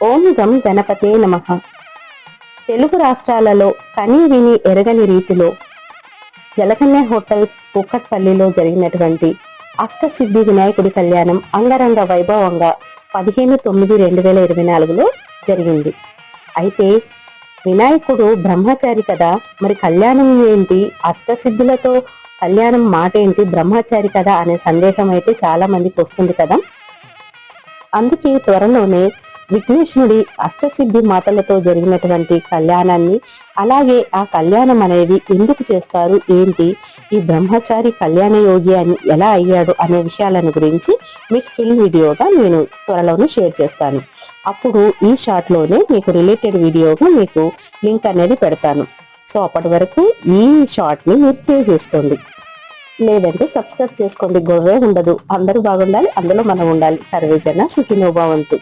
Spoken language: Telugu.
ఓం గం గణపతే నమః. తెలుగు రాష్ట్రాలలో కని విని ఎరగని రీతిలో జలకన్య హోటల్ కూకట్పల్లిలో జరిగినటువంటి అష్టసిద్ధి వినాయకుడి కళ్యాణం అంగరంగ వైభవంగా 15/9/2024లో జరిగింది. అయితే వినాయకుడు బ్రహ్మచారి కదా, మరి కళ్యాణం ఏంటి, అష్టసిద్ధులతో కళ్యాణం మాట ఏంటి, బ్రహ్మచారి కదా అనే సందేహం అయితే చాలా మందికి వస్తుంది కదా. అందుకే త్వరలోనే విఘ్నేశ్వరుడి అష్టసిద్ధి మాటలతో జరిగినటువంటి కళ్యాణాన్ని, అలాగే ఆ కళ్యాణం అనేది ఎందుకు చేస్తారు, ఏంటి, ఈ బ్రహ్మచారి కళ్యాణ యోగి అని ఎలా అయ్యాడు అనే విషయాలను గురించి మీకు ఫుల్ వీడియోగా నేను త్వరలోనే షేర్ చేస్తాను. అప్పుడు ఈ షార్ట్ లోనే మీకు రిలేటెడ్ వీడియోగా మీకు లింక్ అనేది పెడతాను. సో అప్పటి వరకు ఈ షార్ట్ ని మీరు సేవ్ చేసుకోండి, లేదంటే సబ్స్క్రైబ్ చేసుకోండి. గొడవే ఉండదు. అందరూ బాగుండాలి, అందులో మనం ఉండాలి. సర్వే జన సుఖినో భవంతు.